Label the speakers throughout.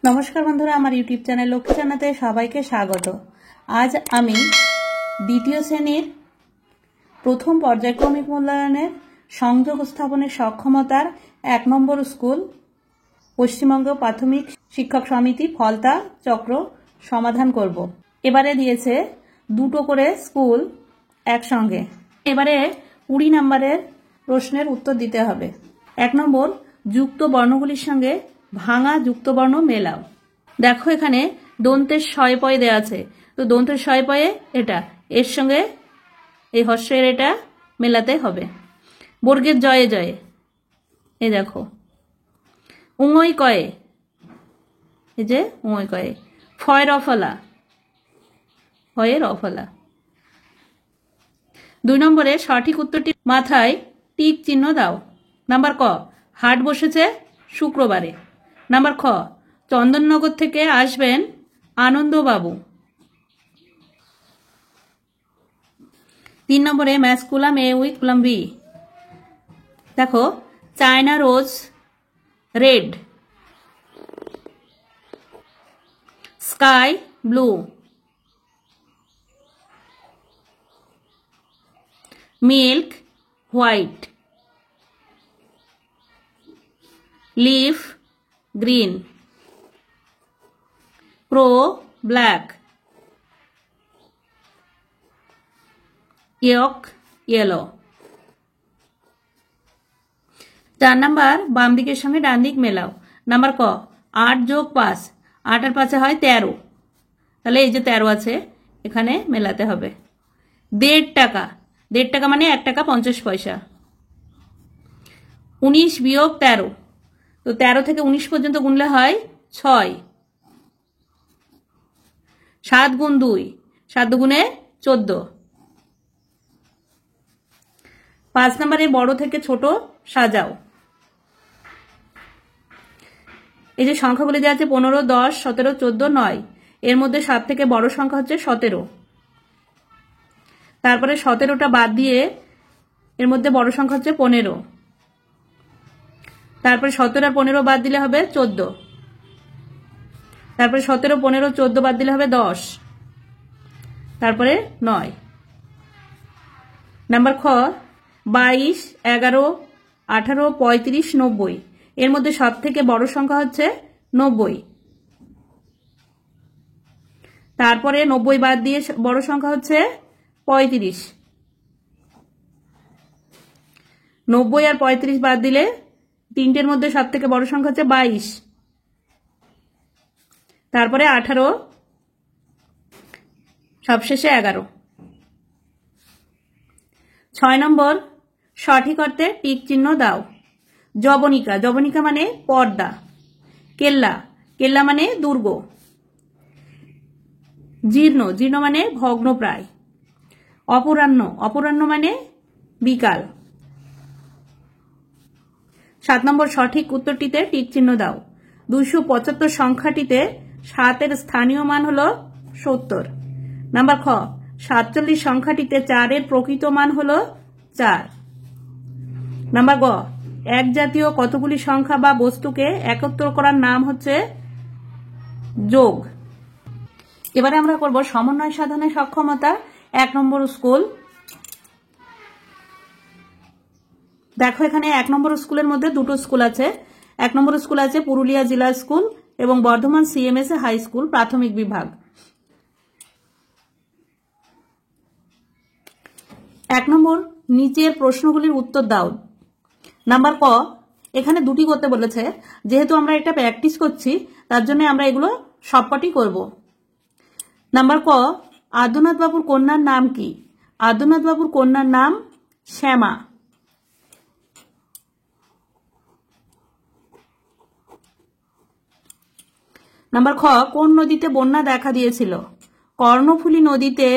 Speaker 1: নমস্কার বন্ধুরা, আমার ইউটিউব চ্যানেল লক্ষ্মী জানাতে সবাইকে স্বাগত। আজ আমি দ্বিতীয় শ্রেণীর প্রথম পর্যায়ক্রমিক মূল্যায়নের সংযোগ স্থাপনের সক্ষমতার ১ নম্বর স্কুল পশ্চিমবঙ্গ প্রাথমিক শিক্ষক সমিতি ফলতা চক্র সমাধান করব। এবারে দিয়েছে দুটো করে স্কুল একসঙ্গে। এবারে ২০ নম্বরের প্রশ্নের উত্তর দিতে হবে। ১ নম্বর, যুক্ত বর্ণগুলির সঙ্গে ভাঙা যুক্তবর্ণ মেলাও। দেখো এখানে দন্তের শয় দেওয়া আছে, তো দন্তের শয় এটা এর সঙ্গে এই হর্ষের এটা মেলাতে হবে। বর্গের জয়ে জয়ে এই দেখো উঙয় কয়ে, এই যে উঙয় কয়ে। ফয়ের অফলা, ফয়ের অফলা। ২ নম্বরে সঠিক উত্তরটি মাথায় টিক চিহ্ন দাও। নাম্বার ক, হাট বসেছে শুক্রবারে। নাম্বার খ, চন্দননগর থেকে আসবেন আনন্দবাবু। ৩ নম্বরে match column A with column B. দেখো China rose red, sky blue, milk white, leaf green, crow black, yolk yellow. ৪ number, বাম দিকের সঙ্গে ডান দিক মেলাও। নাম্বার ক, ৮ যোগ ৫, ৮ আর ৫ হয় ১৩, তাহলে এই যে ১৩ আছে এখানে মেলাতে হবে। ১.৫ টাকা, ১.৫ টাকা মানে ১ টাকা ৫০ পয়সা। ১৯ বিয়োগ ১৩, তো ১৩ থেকে ১৯ পর্যন্ত গুনলে হয় ৬। ৭ গুণ ২, ৭ দুগুণে ১৪। ৫ নম্বরে বড় থেকে ছোট সাজাও। এই যে সংখ্যাগুলি দেওয়া আছে ১৫, ১০, ১৭, ১৪, ৯, এর মধ্যে সব থেকে বড় সংখ্যা হচ্ছে ১৭। তারপরে ১৭টা বাদ দিয়ে এর মধ্যে বড় সংখ্যা হচ্ছে ১৫। তারপরে ১৭ আর ১৫ বাদ দিলে হবে ১৪। তারপরে ১৭, ১৫, ১৪ বাদ দিলে হবে ১০। তারপরে ৯। নাম্বার খ, ২২, ১১, ১৮, ৩৫, ৯০, এর মধ্যে সব থেকে বড় সংখ্যা হচ্ছে ৯০। তারপরে ৯০ বাদ দিয়ে বড় সংখ্যা হচ্ছে ৩৫। ৯০ আর ৩৫ বাদ দিলে তিনটের মধ্যে সব থেকে বড় সংখ্যা হচ্ছে ২২। তারপরে ১৮, সবশেষে ১১। ৬ নম্বর, সঠিক অর্থে টিক চিহ্ন দাও। যবনিকা, যবনিকা মানে পর্দা। কেল্লা, কেল্লা মানে দুর্গ। জীর্ণ, জীর্ণ মানে ভগ্নপ্রায়। অপরাহ্ন, অপরাহ্ন মানে বিকাল। ৭ নম্বর, সঠিক উত্তরটিতে টিক চিহ্ন দাও। ২৭৫ সংখ্যাটিতে ৭-এর স্থানীয় মান হলো ৭০। নাম্বার খ, ৪৭ সংখ্যাটিতে ৪-এর প্রকৃত মান হলো ৪। নাম্বার গ, এক জাতীয় কতগুলি সংখ্যা বা বস্তুকে একত্র করার নাম হচ্ছে যোগ। এবারে আমরা করব সমন্বয় সাধনের সক্ষমতা ১ নম্বর স্কুল। দেখো এখানে ১ নম্বর স্কুলের মধ্যে দুটো স্কুল আছে। ১ নম্বর স্কুল আছে পুরুলিয়া জেলা স্কুল এবং বর্ধমান সিএমএস হাই স্কুল প্রাথমিক বিভাগ। ১ নম্বর, নিচের প্রশ্নগুলির উত্তর দাও। নাম্বার ক, এখানে দুটি করতে বলেছে, যেহেতু আমরা এটা প্র্যাকটিস করছি তার জন্য আমরা এগুলো সবকটি করব। নাম্বার ক, আদ্যনাথ বাবুর কন্যার নাম কি? আদ্যনাথ বাবুর কন্যার নাম শ্যামা। নাম্বার খ, কোন নদীতে বন্যা দেখা দিয়েছিল? কর্ণফুলী নদীতে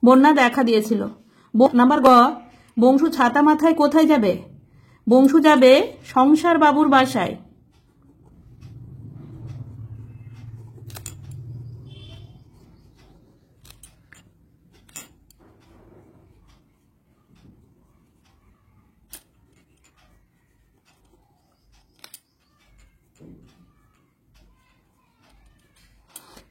Speaker 1: বন্যা দেখা দিয়েছিল। নাম্বার গ, বংশু ছাতা মাথায় কোথায় যাবে? বংশু যাবে সংসার বাবুর বাসায়।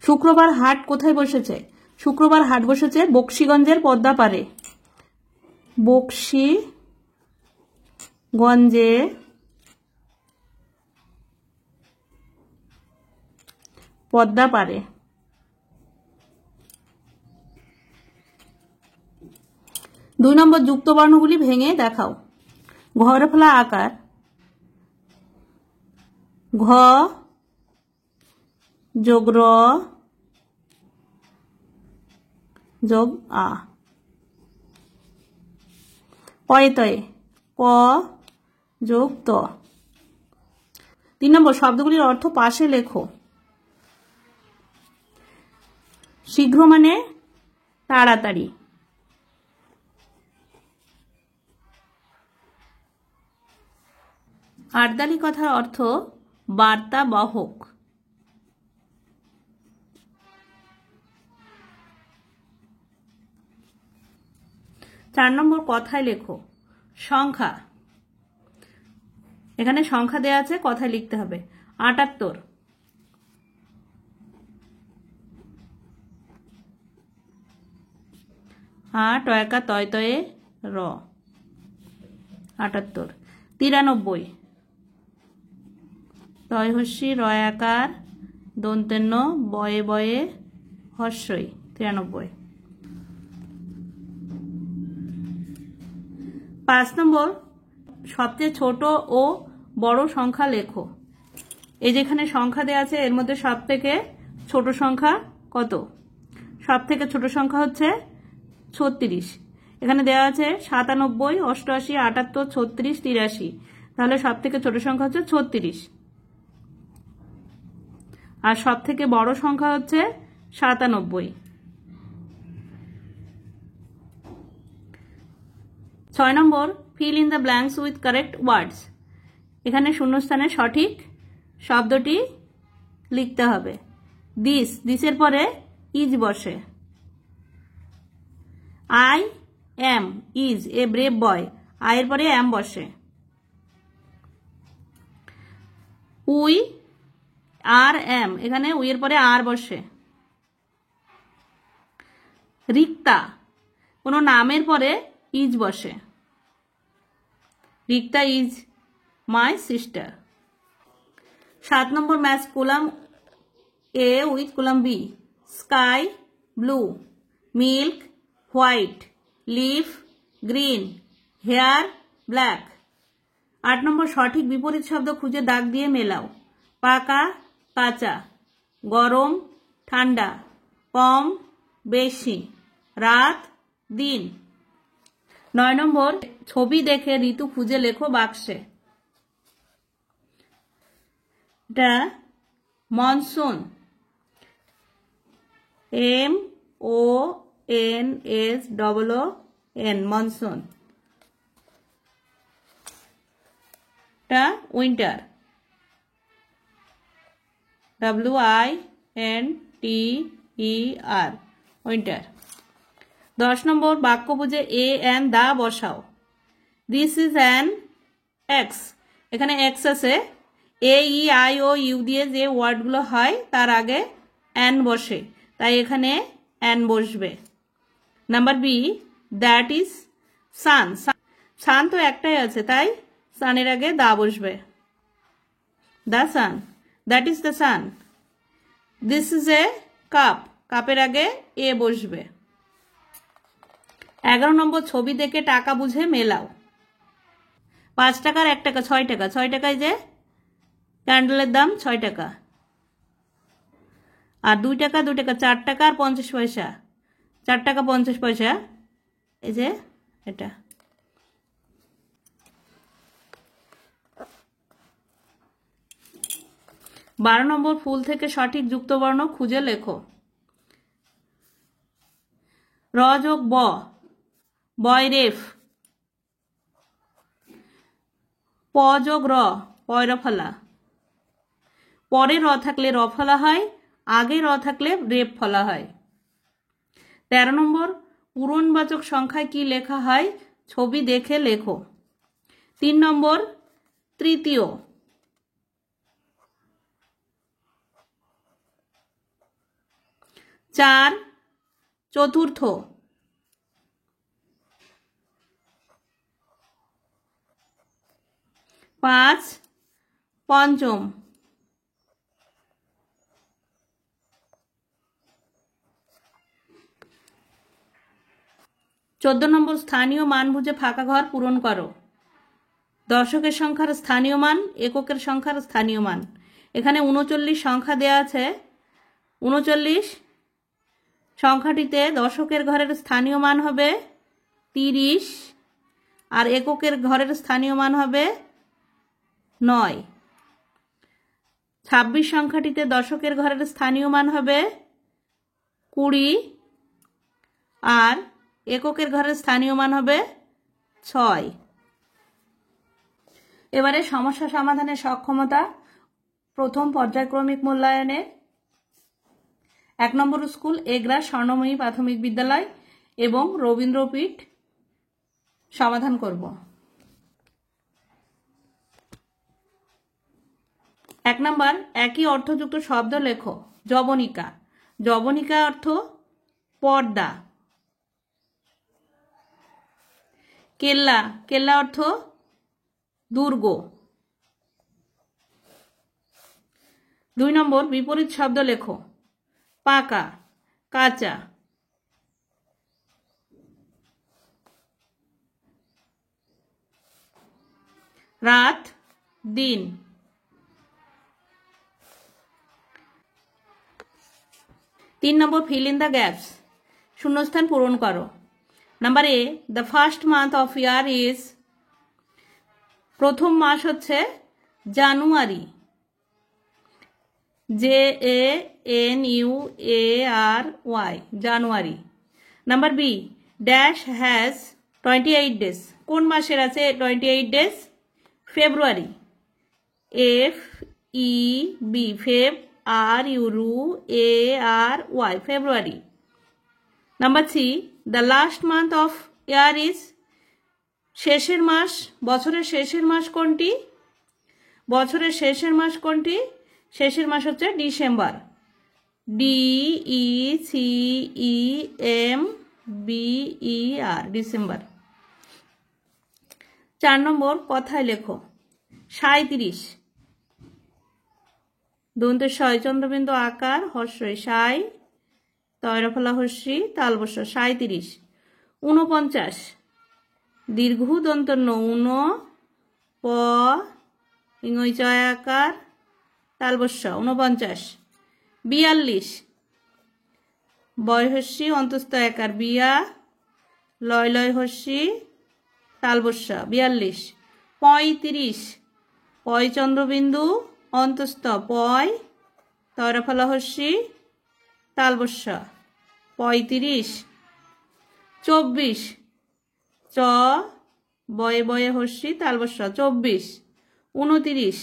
Speaker 1: শুক্রবার হাট কোথায় বসেছে? শুক্রবার হাট বসেছে বকশীগঞ্জের পদ্মাপাড়ে। বকশীগঞ্জে পদ্মাপাড়ে। 2 নম্বর যুক্ত বর্ণগুলি ভেঙে দেখাও। ঘর ফেলা আকার, ঘ যোগ র যোগ আ। পয়ে তয়ে, ক যোগ ত। 3 নম্বর শব্দগুলির অর্থ পাশে লেখো। শীঘ্র মানে তাড়াতাড়ি। আর্দালি কথার অর্থ বার্তা বাহক। 4 নম্বর কথায় লেখো। সংখ্যা, এখানে সংখ্যা দেয়া আছে, কথায় লিখতে হবে। 78, টয়কা তয় তয়ে র, 78। 93, তয় হস্যি রয় আকার দন্তেন্য বয়ে বয়ে হস্যই, 93। 5 নম্বর সবচেয়ে ছোট ও বড় সংখ্যা লেখো। এই যেখানে সংখ্যা দেওয়া আছে এর মধ্যে সব থেকে ছোট সংখ্যা কত? সব থেকে ছোট সংখ্যা হচ্ছে 36। এখানে দেওয়া আছে 97, 88, 78, 36, 83। তাহলে সব থেকে ছোট সংখ্যা হচ্ছে 36। আর সব থেকে বড় সংখ্যা হচ্ছে 97। 6 নম্বর fill in the blanks with correct words. এখানে শূন্যস্থানে সঠিক শব্দটি লিখতে হবে। দিসের পরে ইজ বসে। I am is a brave বয়, আয়ের পরে এম বসে। উই আর এম, এখানে উইয়ের পরে আর বসে। রিক্তা, কোনো নামের পরে ইজ বসে। Rikta is my sister. 7 নম্বর match column A with column B. Sky blue, milk white, leaf green, hair black. 8 নম্বর সঠিক বিপরীত শব্দ খুঁজে দাগ দিয়ে মেলাও। পাকা কাঁচা, গরম ঠান্ডা, কম বেশি, রাত দিন। 9 নম্বর ছবি দেখে ঋতু খুঁজে লেখো বাক্সে। এটা মনসুন, MONSON, মনসুন। এটা উইন্টার, WINTER, উইন্টার। 10 নম্বর বাক্য বুঝে এ এন দা বসাও। দিস ইজ অ্যান এক্স, এখানে এক্স আছে। AEIOU দিয়ে যে ওয়ার্ডগুলো হয় তার আগে অ্যান বসে, তাই এখানে অ্যান বসবে। নাম্বার বি, দ্যাট ইজ সান। সান তো একটাই আছে, তাই সানের আগে দা বসবে। The sun, that is the sun. This is a cup, কাপের আগে এ বসবে। 11 নম্বর ছবি দেখে টাকা বুঝে মেলাও। 5 টাকার 1 টাকা 6 টাকা, 6 টাকায় যে ক্যান্ডেলের দাম 6 টাকা। আর 2 টাকা 2 টাকা, 4 টাকা আর 50 পয়সা, 4 টাকা 50 পয়সা, এই যে এটা। 12 নম্বর ফুল থেকে সঠিক যুক্তবর্ণ খুঁজে লেখো। র যোগ ব, বয়রেফ। প যোগ র, পয়রফলা। পরে র থাকলে র ফলা হয়, আগে র থাকলে রেপ ফলা হয়। 13 নম্বর পূরণবাচক সংখ্যায় কি লেখা হয় ছবি দেখে লেখো। 3 নম্বর তৃতীয়। 4 চতুর্থ, 5 পঞ্চম, 14 নম্বর স্থানীয় মান বুঝে ফাঁকা ঘর পূরণ করো। দশকের সংখ্যার স্থানীয় মান, এককের সংখ্যার স্থানীয় মান। এখানে 39 সংখ্যা দেয়া আছে। 39 সংখ্যাটিতে দশকের ঘরের স্থানীয় মান হবে 30 আর এককের ঘরের স্থানীয় মান হবে 9। 26 সংখ্যাটিতে দশকের ঘরের স্থানীয় মান হবে 20 আর এককের ঘরের স্থানীয় মান হবে 6। এবারে সমস্যা সমাধানের সক্ষমতা প্রথম পর্যায়ক্রমিক মূল্যায়নে 1 নম্বর স্কুল এগরা স্বর্ণময়ী প্রাথমিক বিদ্যালয় এবং রবীন্দ্রপীঠ সমাধান করব। 1 নম্বর একই অর্থযুক্ত শব্দ লেখো। যবনিকা, যবনিকা অর্থ পর্দা। কেল্লা, কেল্লা অর্থ দুর্গ। 2 নম্বর বিপরীত শব্দ লেখো। পাকা, কাঁচা। রাত, দিন। 3 নম্বর ফিল ইন দ্য গ্যাপস, শূন্যস্থান পূরণ করো। Number A, the first month of year is, প্রথম মাস হচ্ছে January, JANUARY, January. Number B, dash has 28 days, কোন মাসের আছে 28 days? February, FEB, Feb, RUARY, February. Number C, the last month of year is, শেষের মাস, বছরের শেষের মাস কোনটি? বছরের শেষের মাস কোনটি? শেষের মাস হচ্ছে ডিসেম্বর, DECEMBER, ডিসেম্বর। 4 নম্বর কথায় লেখো। 37, দন্তে শয় চন্দ্রবিন্দু আকার হস্যই, সাই তয়রফলা হস্যি তালবস্য, 37। 49, দীর্ঘ দন্ত উন প ইংই চয় আকার তালবস্য, 49। 42, বয় হস্যি অন্তস্থ আকার বিয়া লয় লয় হস্যি তালবস্য, 42। 35, পয় চন্দ্রবিন্দু অন্তস্থ পয় তয়রফলা হস্যি তালবস্য, 35। 24, চ বয়ে বয়ে হস্যি তালবস্য, 24। 29,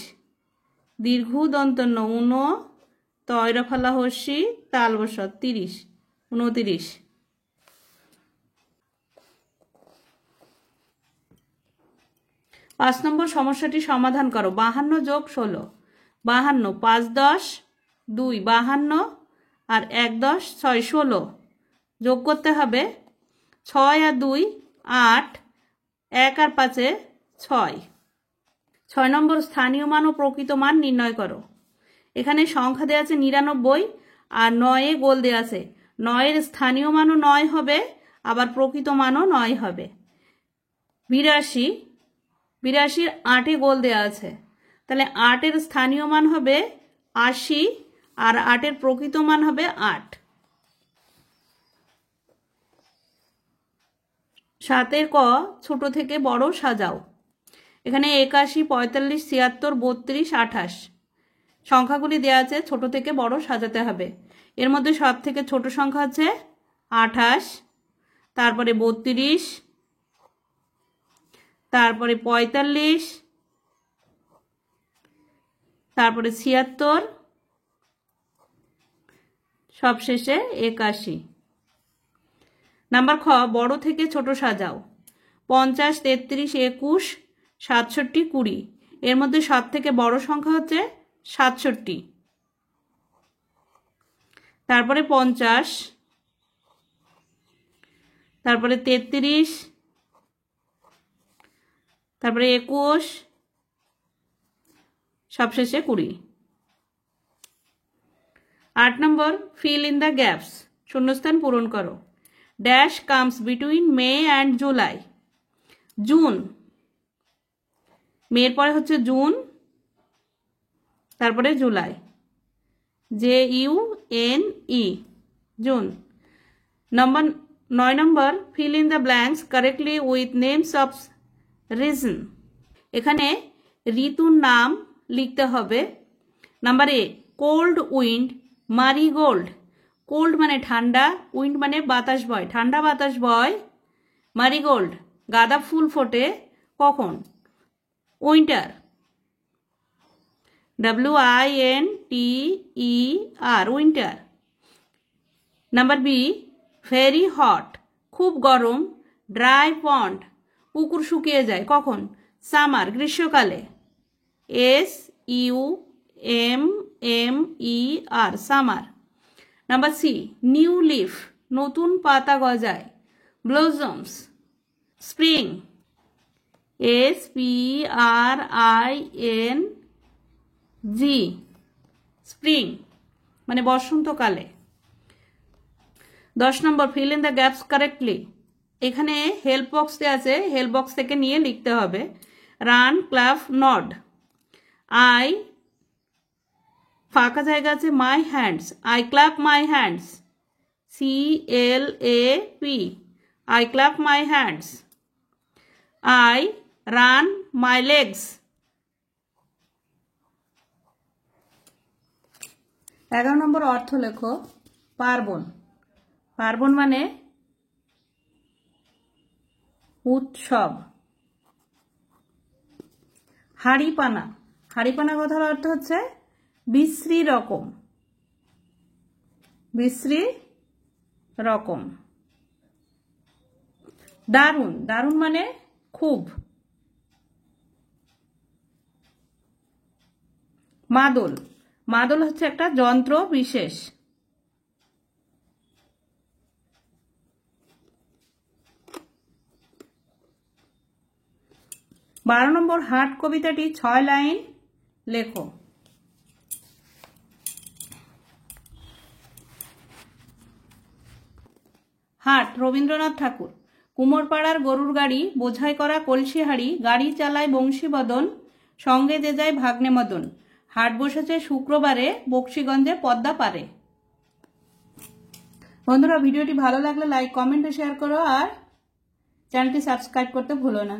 Speaker 1: দীর্ঘ দন্তন্য উন তয়রফলা হস্যি তালবস্য, 30, 29। 5 নম্বর সমস্যাটি সমাধান করো। 52 যোগ 16, 52, 5 10 2, 52 আর 1 10 6, 16। যোগ করতে হবে 6 আর 2 8, 1 আর 5 6। 6 নম্বর স্থানীয় মান ও প্রকৃত মান নির্ণয় করো। এখানে সংখ্যা দেওয়া আছে 99 আর 9 গোল দেওয়া আছে। 9 এর স্থানীয় মানও 9 হবে, আবার প্রকৃত মানও 9 হবে। 82, 82 8 গোল দেওয়া আছে, তাহলে 8 এর স্থানীয় মান হবে 80 আর 8 এর প্রকৃত মান হবে 8। 7 ক ছোট থেকে বড় সাজাও। এখানে 81 45 76 32 28 সংখ্যাগুলি দেওয়া আছে, ছোট থেকে বড় সাজাতে হবে। এর মধ্যে সব থেকে ছোট সংখ্যা হচ্ছে 28, তারপরে 32, তারপরে 45, তারপরে 76, সবশেষে 81। নাম্বার খ, বড় থেকে ছোট সাজাও। 50 33 21 67 20, এর মধ্যে সব থেকে বড় সংখ্যা হচ্ছে 67। তারপরে 50, তারপরে 33, তারপরে 21, সবশেষে 20। 8 নম্বর, ফিল ইন দ্য গ্যাপস, শূন্যস্থান পূরণ করো। Dash comes between May and July. June, মের পরে হচ্ছে জুন, তারপরে July, JUNE, June. 9 number, fill in the blanks correctly with names of reason. এখানে ঋতুর নাম লিখতে হবে। Number A, cold wind, marigold. Cold মানে ঠান্ডা, উইন্ড মানে বাতাস বয়, ঠান্ডা বাতাস বয়। মারিগোল্ড, গাঁদা ফুল ফোটে কখন? Winter, WINTER, winter. Number B, very hot, খুব গরম। ড্রাই পন্ড, পুকুর শুকিয়ে যায় কখন? সামার, গ্রীষ্মকালে। SUMMER, summer. Number C, new leaf, নতুন পাতা গজায়। ব্লজমস, স্প্রিং, SPRING, স্প্রিং মানে বসন্তকালে। 10 নম্বর, fill in the gaps correctly. এখানে হেল্প বক্স আছে, হেল্প বক্স থেকে নিয়ে লিখতে হবে। Run, ক্লাফ, nod. আই, ফাঁকা জায়গা আছে, my hands, I clap my hands. CLAP, I clap my hands. I run my legs. 11 নম্বর, অর্থ লেখো। পার্বণ, পার্বণ মানে উৎসব। হাড়িপানা, হাড়িপানা কথার অর্থ হচ্ছে বিশ্রী রকম, বিশ্রী রকম। দারুণ, দারুণ মানে খুব। মাদল, মাদল হচ্ছে একটা যন্ত্র বিশেষ। বারো নম্বর, হাট কবিতাটি 6 লাইন লেখো। হাট, রবীন্দ্রনাথ ঠাকুর। কুমোরপাড়ার গরুর গাড়ি, বোঝাই করা কলসি হাড়ি, গাড়ি চালায় বংশীবদন, সঙ্গে যে যায় ভাগ্নে মদন। হাট বসেছে শুক্রবারে, বক্সিগঞ্জে পদ্মা পারে। বন্ধুরা, ভিডিওটি ভালো লাগলে লাইক, কমেন্ট ও শেয়ার করো, আর চ্যানেলটি সাবস্ক্রাইব করতে ভুলো না।